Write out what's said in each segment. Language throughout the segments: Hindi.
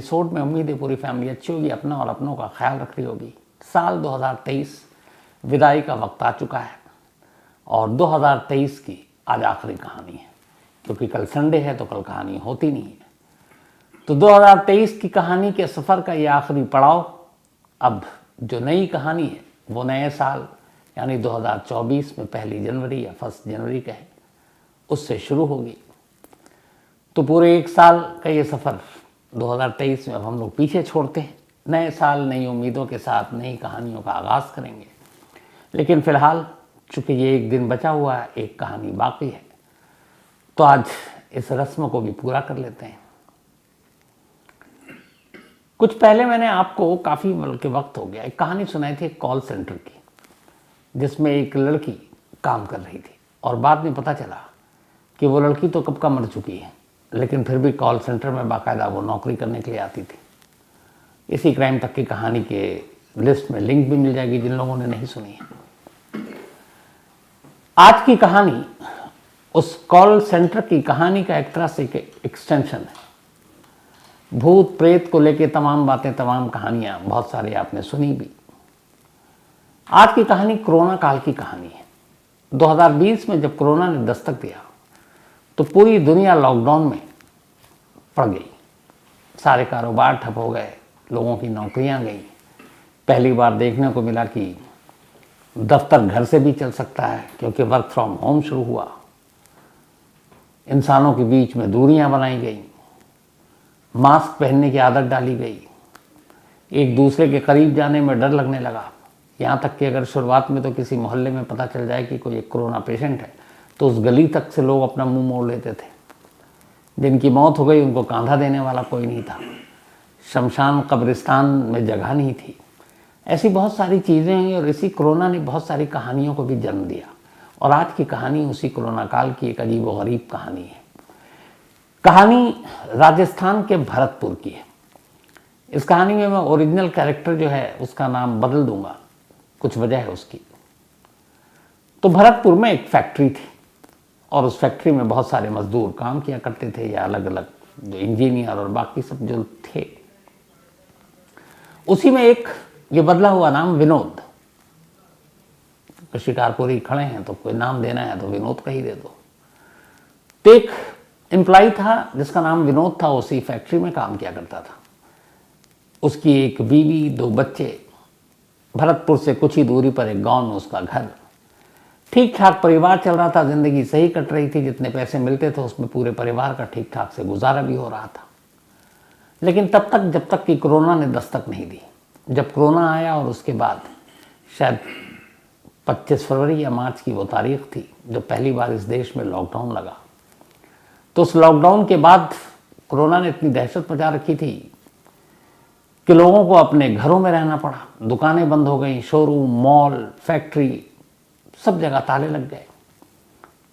एपिसोड में उम्मीद है पूरी फैमिली अच्छी होगी, अपना और अपनों का ख्याल रख रही होगी। साल 2023 विदाई का वक्त आ चुका है और 2023 की आज आखिरी कहानी है, क्योंकि कल संडे है तो कल कहानी होती नहीं है। तो 2023 की कहानी के सफ़र का ये आखिरी पड़ाव, अब जो नई कहानी है वो नए साल यानी 2024 में 1 जनवरी या 1 जनवरी का है, उससे शुरू होगी। तो पूरे एक साल का ये सफ़र 2023 में अब हम लोग पीछे छोड़ते हैं। नए साल नई उम्मीदों के साथ नई कहानियों का आगाज़ करेंगे। लेकिन फ़िलहाल चूँकि ये एक दिन बचा हुआ है, एक कहानी बाकी है, तो आज इस रस्म को भी पूरा कर लेते हैं। कुछ पहले मैंने आपको काफ़ी बल्कि वक्त हो गया एक कहानी सुनाई थी कॉल सेंटर की, जिसमें एक लड़की काम कर रही थी और बाद में पता चला कि वो लड़की तो कब का मर चुकी है, लेकिन फिर भी कॉल सेंटर में बाकायदा वो नौकरी करने के लिए आती थी। इसी क्राइम तक की कहानी के लिस्ट में लिंक भी मिल जाएगी जिन लोगों ने नहीं सुनी है। आज की कहानी उस कॉल सेंटर की कहानी का एक तरह से एक्सटेंशन है। भूत प्रेत को लेके तमाम बातें, तमाम कहानियां बहुत सारी आपने सुनी भी। आज की कहानी कोरोना काल की कहानी है। 2020 में जब कोरोना ने दस्तक दिया तो पूरी दुनिया लॉकडाउन में पड़ गई। सारे कारोबार ठप हो गए, लोगों की नौकरियां गई। पहली बार देखने को मिला कि दफ्तर घर से भी चल सकता है, क्योंकि वर्क फ्रॉम होम शुरू हुआ। इंसानों के बीच में दूरियां बनाई गई, मास्क पहनने की आदत डाली गई, एक दूसरे के करीब जाने में डर लगने लगा। यहाँ तक कि अगर शुरुआत में तो किसी मोहल्ले में पता चल जाए कि कोई एक कोरोना पेशेंट है तो उस गली तक से लोग अपना मुंह मोड़ लेते थे। जिनकी मौत हो गई उनको कांधा देने वाला कोई नहीं था, शमशान कब्रिस्तान में जगह नहीं थी। ऐसी बहुत सारी चीज़ें हुई और इसी कोरोना ने बहुत सारी कहानियों को भी जन्म दिया। और आज की कहानी उसी कोरोना काल की एक अजीब व गरीब कहानी है। कहानी राजस्थान के भरतपुर की है। इस कहानी में मैं ओरिजिनल कैरेक्टर जो है उसका नाम बदल दूंगा, कुछ वजह है उसकी। तो भरतपुर में एक फैक्ट्री थी और उस फैक्ट्री में बहुत सारे मजदूर काम किया करते थे, या अलग अलग जो इंजीनियर और बाकी सब जो थे। उसी में एक ये बदला हुआ नाम विनोद, शिकारपुरी खड़े हैं तो कोई नाम देना है तो विनोद का ही दे दो। तो एक एम्प्लॉय था जिसका नाम विनोद था, उसी फैक्ट्री में काम किया करता था। उसकी एक बीवी, 2 बच्चे। भरतपुर से कुछ ही दूरी पर एक गांव में उसका घर। ठीक ठाक परिवार चल रहा था, जिंदगी सही कट रही थी। जितने पैसे मिलते थे उसमें पूरे परिवार का ठीक ठाक से गुजारा भी हो रहा था। लेकिन तब तक जब तक कि कोरोना ने दस्तक नहीं दी। जब कोरोना आया और उसके बाद शायद 25 फरवरी या मार्च की वो तारीख थी जब पहली बार इस देश में लॉकडाउन लगा। तो उस लॉकडाउन के बाद कोरोना ने इतनी दहशत मचा रखी थी कि लोगों को अपने घरों में रहना पड़ा। दुकानें बंद हो गई, शोरूम, मॉल, फैक्ट्री, सब जगह ताले लग गए,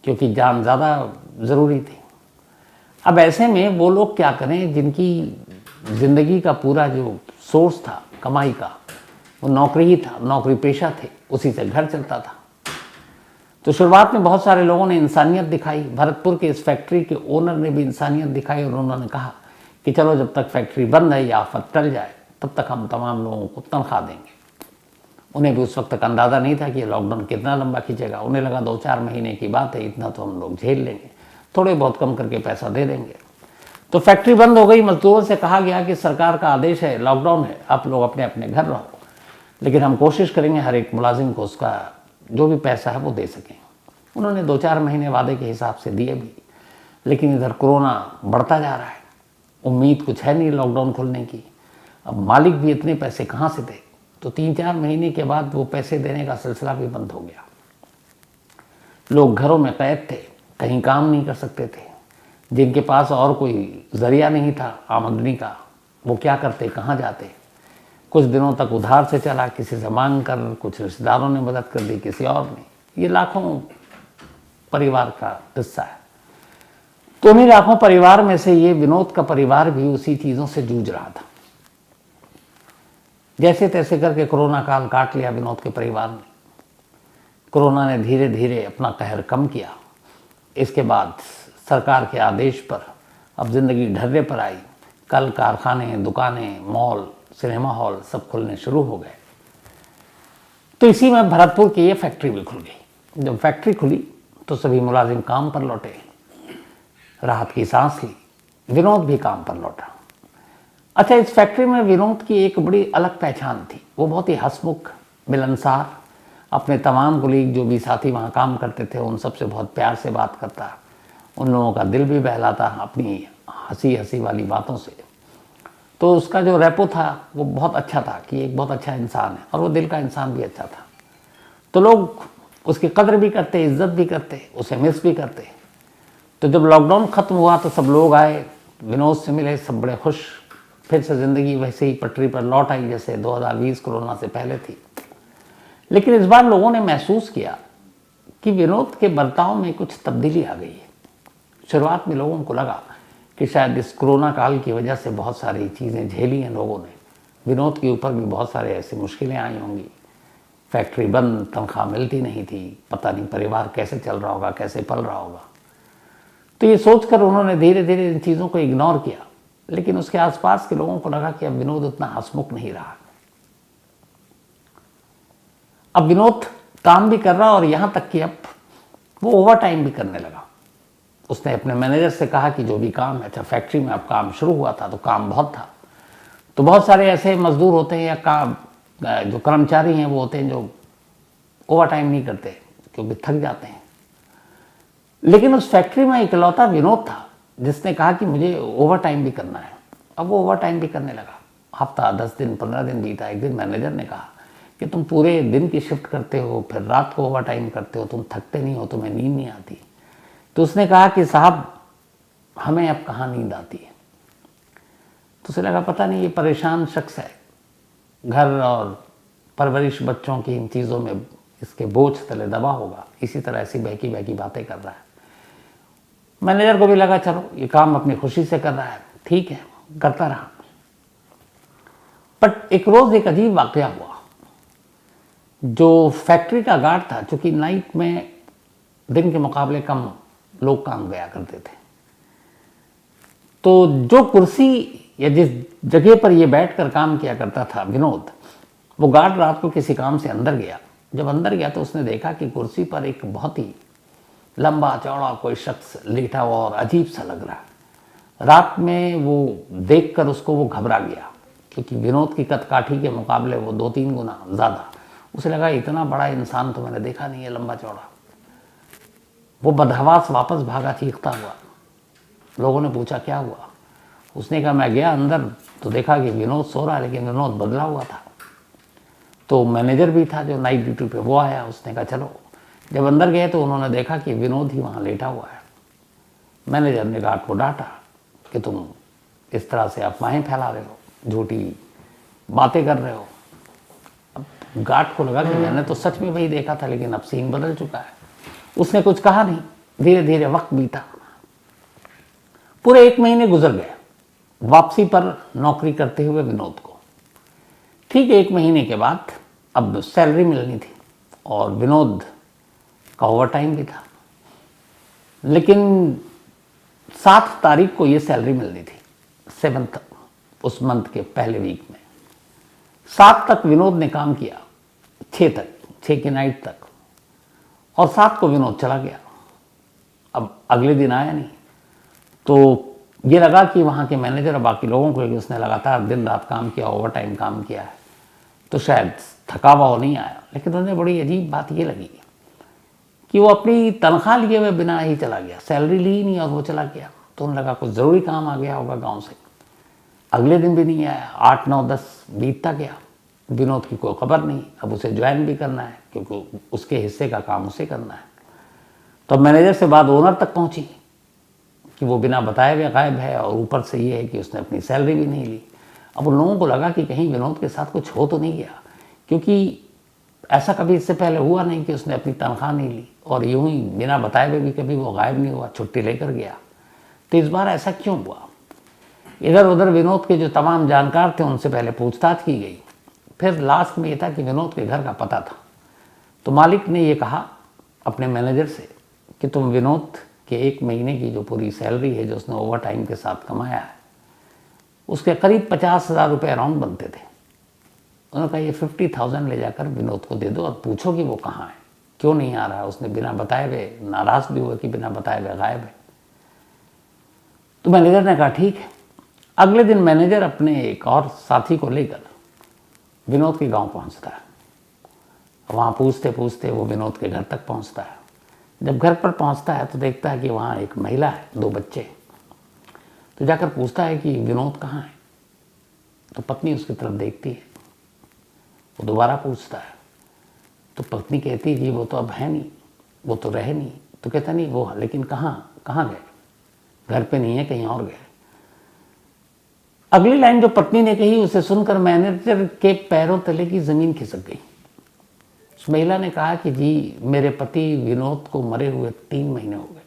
क्योंकि जान ज़्यादा ज़रूरी थी। अब ऐसे में वो लोग क्या करें जिनकी ज़िंदगी का पूरा जो सोर्स था कमाई का वो नौकरी ही था, नौकरी पेशा थे, उसी से घर चलता था। तो शुरुआत में बहुत सारे लोगों ने इंसानियत दिखाई। भरतपुर के इस फैक्ट्री के ओनर ने भी इंसानियत दिखाई और उन्होंने कहा कि चलो जब तक फैक्ट्री बंद है या आफत टल जाए तब तक हम तमाम लोगों को तनख्वाह देंगे। उन्हें भी उस वक्त तक अंदाज़ा नहीं था कि ये लॉकडाउन कितना लंबा खींचेगा। उन्हें लगा 2-4 महीने की बात है, इतना तो हम लोग झेल लेंगे, थोड़े बहुत कम करके पैसा दे देंगे। तो फैक्ट्री बंद हो गई। मजदूरों से कहा गया कि सरकार का आदेश है, लॉकडाउन है, आप लोग अपने अपने घर रहो, लेकिन हम कोशिश करेंगे हर एक मुलाजिम को उसका जो भी पैसा है वो दे सकें। उन्होंने 2-4 महीने वादे के हिसाब से दिए भी, लेकिन इधर कोरोना बढ़ता जा रहा है, उम्मीद कुछ है नहीं लॉकडाउन खुलने की। अब मालिक भी इतने पैसे कहाँ से दे। तो 3-4 महीने के बाद वो पैसे देने का सिलसिला भी बंद हो गया। लोग घरों में कैद थे, कहीं काम नहीं कर सकते थे। जिनके पास और कोई जरिया नहीं था आमदनी का, वो क्या करते, कहाँ जाते। कुछ दिनों तक उधार से चला, किसी से मांग कर, कुछ रिश्तेदारों ने मदद कर दी, किसी और ने। ये लाखों परिवार का किस्सा है। तो उन्हीं लाखों परिवार में से ये विनोद का परिवार भी उसी चीज़ों से जूझ रहा था। जैसे तैसे करके कोरोना काल काट लिया विनोद के परिवार ने। कोरोना ने धीरे धीरे अपना कहर कम किया। इसके बाद सरकार के आदेश पर अब जिंदगी ढर्रे पर आई। कल कारखाने, दुकानें, मॉल, सिनेमा हॉल सब खुलने शुरू हो गए। तो इसी में भरतपुर की ये फैक्ट्री भी खुल गई। जब फैक्ट्री खुली तो सभी मुलाजिम काम पर लौटे, राहत की सांस ली, विनोद भी काम पर लौटा। अच्छा, इस फैक्ट्री में विनोद की एक बड़ी अलग पहचान थी। वो बहुत ही हंसमुख, मिलनसार, अपने तमाम कुलीग जो भी साथी वहाँ काम करते थे उन सबसे बहुत प्यार से बात करता, उन लोगों का दिल भी बहलाता अपनी हंसी हंसी वाली बातों से। तो उसका जो रेपो था वो बहुत अच्छा था कि एक बहुत अच्छा इंसान है, और वो दिल का इंसान भी अच्छा था। तो लोग उसकी कदर भी करते, इज्जत भी करते, उसे मिस भी करते। तो जब लॉकडाउन ख़त्म हुआ तो सब लोग आए, विनोद से मिले, सब बड़े खुश। फिर से ज़िंदगी वैसे ही पटरी पर लौट आई जैसे 2020 कोरोना से पहले थी। लेकिन इस बार लोगों ने महसूस किया कि विनोद के बर्ताव में कुछ तब्दीली आ गई है। शुरुआत में लोगों को लगा कि शायद इस कोरोना काल की वजह से बहुत सारी चीज़ें झेली हैं लोगों ने, विनोद के ऊपर भी बहुत सारे ऐसी मुश्किलें आई होंगी। फैक्ट्री बंद, तनख्वाह मिलती नहीं थी, पता नहीं परिवार कैसे चल रहा होगा, कैसे पल रहा होगा। तो ये सोचकर उन्होंने धीरे धीरे इन चीज़ों को इग्नोर किया। लेकिन उसके आसपास के लोगों को लगा कि अब विनोद उतना हंसमुख नहीं रहा। अब विनोद काम भी कर रहा, और यहाँ तक कि अब वो ओवर टाइम भी करने लगा। उसने अपने मैनेजर से कहा कि जो भी काम है, अच्छा फैक्ट्री में अब काम शुरू हुआ था तो काम बहुत था, तो बहुत सारे ऐसे मजदूर होते हैं या काम जो कर्मचारी हैं वो होते हैं जो ओवर टाइम नहीं करते क्योंकि थक जाते हैं। लेकिन उस फैक्ट्री में इकलौता विनोद था जिसने कहा कि मुझे ओवर टाइम भी करना है। अब वो ओवर टाइम भी करने लगा। हफ्ता, 10 दिन, 15 दिन बीता। एक दिन मैनेजर ने कहा कि तुम पूरे दिन की शिफ्ट करते हो, फिर रात को ओवर टाइम करते हो, तुम थकते नहीं हो, तुम्हें नींद नहीं आती। तो उसने कहा कि साहब हमें अब कहाँ नींद आती है। तो उसे लगा पता नहीं ये परेशान शख्स है, घर और परवरिश बच्चों की इन चीज़ों में इसके बोझ तले दबा होगा, इसी तरह ऐसी बहकी बहकी बातें कर रहा है। मैनेजर को भी लगा चलो ये काम अपनी खुशी से कर रहा है, ठीक है, करता रहा। बट एक रोज़ एक अजीब वाकया हुआ। जो फैक्ट्री का गार्ड था, चूँकि नाइट में दिन के मुकाबले कम लोग काम गया करते थे, तो जो कुर्सी या जिस जगह पर ये बैठकर काम किया करता था विनोद, वो गार्ड रात को किसी काम से अंदर गया। जब अंदर गया तो उसने देखा कि कुर्सी पर एक बहुत ही लंबा चौड़ा कोई शख्स लेटा हुआ और अजीब सा लग रहा है। रात में वो देखकर उसको वो घबरा गया, क्योंकि विनोद की कदकाठी के मुकाबले वो 2-3 गुना ज़्यादा। उसे लगा इतना बड़ा इंसान तो मैंने देखा नहीं है, लंबा चौड़ा। वो बदहवास वापस भागा चीखता हुआ। लोगों ने पूछा क्या हुआ। उसने कहा मैं गया अंदर तो देखा कि विनोद सो रहा है, लेकिन विनोद बदला हुआ था। तो मैनेजर भी था जो नाइट ड्यूटी पे, वो आया। उसने कहा चलो। जब अंदर गए तो उन्होंने देखा कि विनोद ही वहाँ लेटा हुआ है। मैनेजर ने गार्ड को डांटा कि तुम इस तरह से अफवाहें फैला रहे हो, झूठी बातें कर रहे हो। अब गार्ड को लगा कि मैंने तो सच में वही देखा था, लेकिन अब सीन बदल चुका है। उसने कुछ कहा नहीं। धीरे धीरे वक्त बीता। पूरे 1 महीने गुजर गए वापसी पर नौकरी करते हुए विनोद को। ठीक 1 महीने के बाद अब सैलरी मिलनी थी, और विनोद का ओवर टाइम भी था। लेकिन 7 तारीख को ये सैलरी मिलनी थी, 7th उस मंथ के पहले वीक में। 7 तक विनोद ने काम किया, 6 की नाइट तक, और 7 को विनोद चला गया। अब अगले दिन आया नहीं। तो ये लगा कि वहाँ के मैनेजर और बाकी लोगों को कि उसने लगातार दिन रात काम किया, ओवर टाइम काम किया है, तो शायद थका हुआ हो, नहीं आया। लेकिन उन्हें बड़ी अजीब बात ये लगी कि वो अपनी तनख्वाह लिए हुए बिना ही चला गया, सैलरी ली नहीं और वो चला गया। तो उन्हें लगा कुछ ज़रूरी काम आ गया होगा गांव से। अगले दिन भी नहीं आया। 8, 9, 10 बीतता गया, विनोद की कोई खबर नहीं। अब उसे ज्वाइन भी करना है क्योंकि उसके हिस्से का काम उसे करना है। तो मैनेजर से बात ओनर तक पहुंची कि वो बिना बताए हुए गायब है, और ऊपर से ये है कि उसने अपनी सैलरी भी नहीं ली। अब उन लोगों को लगा कि कहीं विनोद के साथ कुछ हो तो नहीं गया, क्योंकि ऐसा कभी इससे पहले हुआ नहीं कि उसने अपनी तनख्वाह नहीं ली, और यूं ही बिना बताए हुए भी कभी वो गायब नहीं हुआ, छुट्टी लेकर गया। तो इस बार ऐसा क्यों हुआ। इधर उधर विनोद के जो तमाम जानकार थे उनसे पहले पूछताछ की गई। फिर लास्ट में ये था कि विनोद के घर का पता था। तो मालिक ने ये कहा अपने मैनेजर से कि तुम विनोद के 1 महीने की जो पूरी सैलरी है जो उसने ओवर टाइम के साथ कमाया है, उसके करीब 50,000 रुपये अराउंड बनते थे। उन्होंने कहा ये 50,000 ले जाकर विनोद को दे दो और पूछो कि वो कहाँ है, क्यों नहीं आ रहा है। उसने बिना बताए हुए नाराज भी हुआ कि बिना बताए हुए गायब है। तो मैनेजर ने कहा ठीक है। अगले दिन मैनेजर अपने एक और साथी को लेकर विनोद के गांव पहुंचता है। वहाँ पूछते पूछते वो विनोद के घर तक पहुंचता है। जब घर पर पहुंचता है तो देखता है कि वहाँ एक महिला है, 2 बच्चे। तो जाकर पूछता है कि विनोद कहाँ है। तो पत्नी उसकी तरफ देखती है। वो दोबारा पूछता है तो पत्नी कहती है कि वो तो अब है नहीं, वो तो रहे नहीं। तो कहता नहीं वो, लेकिन कहाँ गए, घर पे नहीं है, कहीं और गए। अगली लाइन जो पत्नी ने कही उसे सुनकर मैनेजर के पैरों तले की जमीन खिसक गई। उस महिला ने कहा कि जी मेरे पति विनोद को मरे हुए 3 महीने हो गए।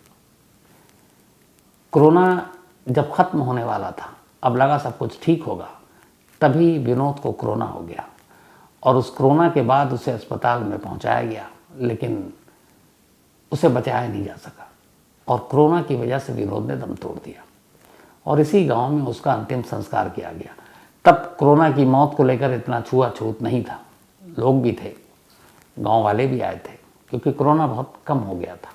कोरोना जब खत्म होने वाला था, अब लगा सब कुछ ठीक होगा, तभी विनोद को कोरोना हो गया और उस कोरोना के बाद उसे अस्पताल में पहुंचाया गया, लेकिन उसे बचाया नहीं जा सका और कोरोना की वजह से विनोद ने दम तोड़ दिया और इसी गांव में उसका अंतिम संस्कार किया गया। तब कोरोना की मौत को लेकर इतना छुआछूत नहीं था, लोग भी थे, गांव वाले भी आए थे, क्योंकि कोरोना बहुत कम हो गया था।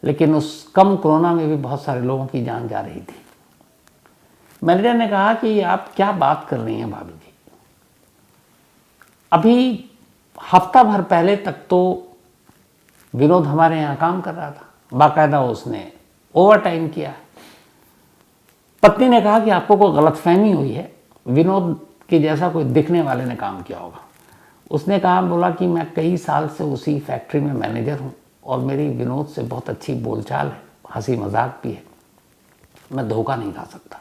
लेकिन उस कम कोरोना में भी बहुत सारे लोगों की जान जा रही थी। मैनेजर ने कहा कि आप क्या बात कर रही हैं भाभी जी, अभी हफ्ता भर पहले तक तो विनोद हमारे यहाँ काम कर रहा था, बाकायदा उसने ओवर टाइम किया। पत्नी ने कहा कि आपको कोई गलतफहमी हुई है, विनोद के जैसा कोई दिखने वाले ने काम किया होगा। उसने कहा, बोला कि मैं कई साल से उसी फैक्ट्री में मैनेजर हूँ और मेरी विनोद से बहुत अच्छी बोलचाल है, हंसी मजाक भी है, मैं धोखा नहीं खा सकता।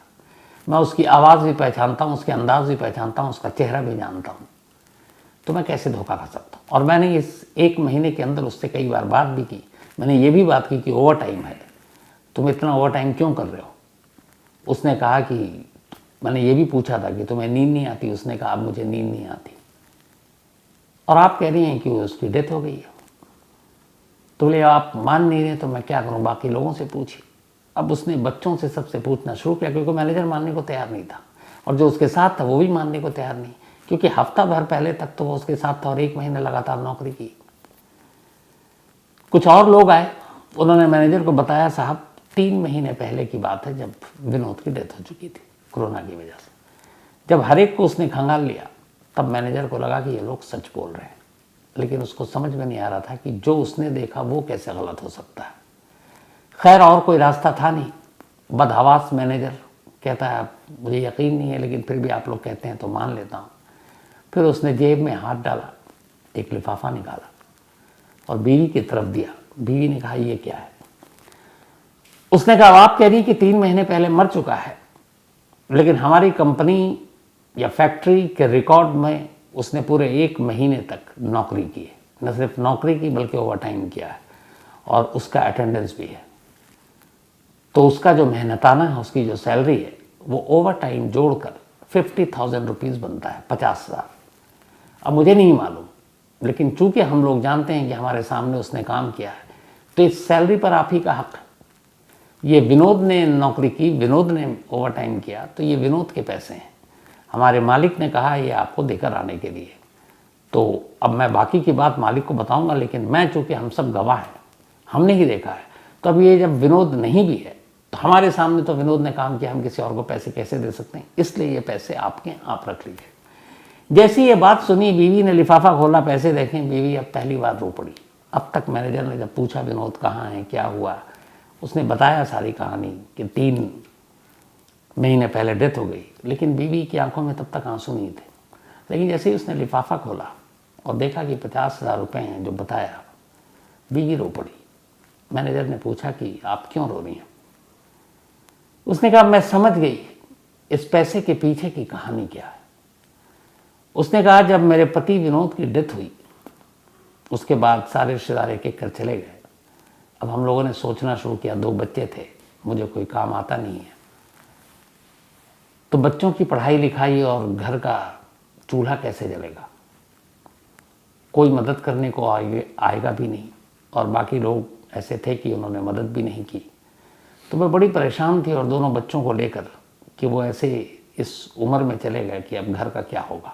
मैं उसकी आवाज़ भी पहचानता हूँ, उसके अंदाज भी पहचानता हूँ, उसका चेहरा भी जानता हूँ, तो मैं कैसे धोखा खा सकता हूँ। और मैंने इस 1 महीने के अंदर उससे कई बार बात भी की। मैंने ये भी बात की कि ओवर टाइम है, तुम इतना ओवर टाइम क्यों कर रहे हो। उसने कहा कि मैंने ये भी पूछा था कि तुम्हें नींद नहीं आती। उसने कहा अब मुझे नींद नहीं आती। और आप कह रही हैं कि उसकी डेथ हो गई है। तो बोले आप मान नहीं रहे तो मैं क्या करूं, बाकी लोगों से पूछिए। अब उसने बच्चों से सबसे पूछना शुरू किया, क्योंकि मैनेजर मानने को तैयार नहीं था और जो उसके साथ था वो भी मानने को तैयार नहीं, क्योंकि हफ्ता भर पहले तक तो वो उसके साथ था और 1 महीने लगातार नौकरी की। कुछ और लोग आए, उन्होंने मैनेजर को बताया, साहब 3 महीने पहले की बात है जब विनोद की डेथ हो चुकी थी कोरोना की वजह से। जब हर एक को उसने खंगाल लिया तब मैनेजर को लगा कि ये लोग सच बोल रहे हैं, लेकिन उसको समझ में नहीं आ रहा था कि जो उसने देखा वो कैसे गलत हो सकता है। खैर और कोई रास्ता था नहीं। बदहवास मैनेजर कहता है मुझे यकीन नहीं है, लेकिन फिर भी आप लोग कहते हैं तो मान लेता हूँ। फिर उसने जेब में हाथ डाला, एक लिफाफा निकाला और बीवी की तरफ दिया। बीवी ने कहा ये क्या है। उसने कहा आप कह रही कि 3 महीने पहले मर चुका है, लेकिन हमारी कंपनी या फैक्ट्री के रिकॉर्ड में उसने पूरे 1 महीने तक नौकरी की है। न सिर्फ नौकरी की बल्कि ओवर टाइम किया है और उसका अटेंडेंस भी है। तो उसका जो मेहनताना है, उसकी जो सैलरी है, वो ओवर टाइम जोड़कर 50,000 रुपीज़ बनता है, 50,000। अब मुझे नहीं मालूम, लेकिन चूंकि हम लोग जानते हैं कि हमारे सामने उसने काम किया है, तो इस सैलरी पर आप ही का हक है। ये विनोद ने नौकरी की, विनोद ने ओवर टाइम किया, तो ये विनोद के पैसे हैं। हमारे मालिक ने कहा ये आपको देकर आने के लिए। तो अब मैं बाकी की बात मालिक को बताऊंगा, लेकिन मैं चूंकि हम सब गवाह हैं, हमने ही देखा है, तो अब ये जब विनोद नहीं भी है तो हमारे सामने तो विनोद ने काम किया, हम किसी और को पैसे कैसे दे सकते हैं, इसलिए ये पैसे आपके, आप रख लीजिए। जैसी ये बात सुनी, बीवी ने लिफाफा खोला, पैसे देखें, बीवी अब पहली बार रो पड़ी। अब तक मैनेजर ने जब पूछा विनोद कहाँ है, क्या हुआ, उसने बताया सारी कहानी कि 3 महीने पहले डेथ हो गई, लेकिन बीवी की आंखों में तब तक आंसू नहीं थे। लेकिन जैसे ही उसने लिफाफा खोला और देखा कि 50,000 रुपये हैं जो बताया, बीवी रो पड़ी। मैनेजर ने पूछा कि आप क्यों रो रही हैं। उसने कहा मैं समझ गई इस पैसे के पीछे की कहानी क्या है। उसने कहा जब मेरे पति विनोद की डेथ हुई, उसके बाद सारे रिश्तेदार एक कर चले गए। अब हम लोगों ने सोचना शुरू किया, 2 बच्चे थे, मुझे कोई काम आता नहीं है, तो बच्चों की पढ़ाई लिखाई और घर का चूल्हा कैसे जलेगा, कोई मदद करने को आएगा भी नहीं, और बाकी लोग ऐसे थे कि उन्होंने मदद भी नहीं की। तो मैं बड़ी परेशान थी और दोनों बच्चों को लेकर कि वो ऐसे इस उम्र में चले गए कि अब घर का क्या होगा।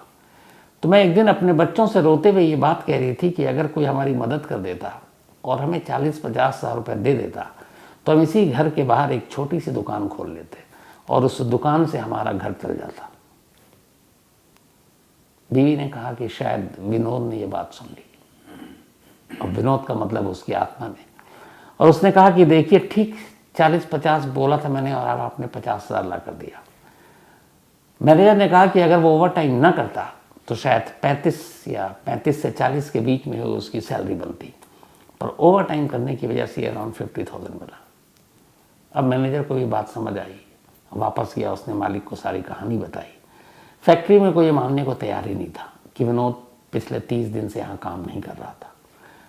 तो मैं एक दिन अपने बच्चों से रोते हुए ये बात कह रही थी कि अगर कोई हमारी मदद कर देता और हमें 40-50 हज़ार रुपये दे देता तो हम इसी घर के बाहर एक छोटी सी दुकान खोल लेते और उस दुकान से हमारा घर चल जाता। बीवी ने कहा कि शायद विनोद ने ये बात सुन ली, और विनोद का मतलब उसकी आत्मा ने, और उसने कहा कि देखिए ठीक 40-50 बोला था मैंने और अब आपने 50,000 ला कर दिया। मैनेजर ने कहा कि अगर वो ओवर टाइम ना करता तो शायद 35 से 40 के बीच में उसकी सैलरी बनती, पर ओवर टाइम करने की वजह से अराउंड 50,000 मिला। अब मैनेजर को ये बात समझ आई, वापस गया, उसने मालिक को सारी कहानी बताई। फैक्ट्री में कोई ये मानने को तैयार ही नहीं था कि विनोद पिछले 30 दिन से यहाँ काम नहीं कर रहा था,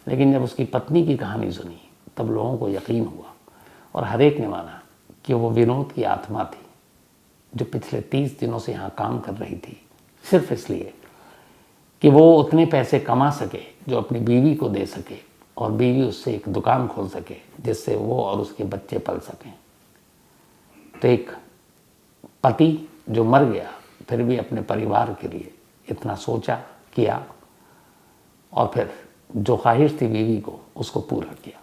लेकिन जब उसकी पत्नी की कहानी सुनी तब लोगों को यकीन हुआ और हर एक ने माना कि वो विनोद की आत्मा थी जो पिछले 30 दिनों से यहाँ काम कर रही थी, सिर्फ इसलिए कि वो उतने पैसे कमा सके जो अपनी बीवी को दे सके और बीवी उससे एक दुकान खोल सके जिससे वो और उसके बच्चे पल सकें। तो एक पति जो मर गया फिर भी अपने परिवार के लिए इतना सोचा, किया और फिर जो ख्वाहिश थी बीवी को उसको पूरा किया।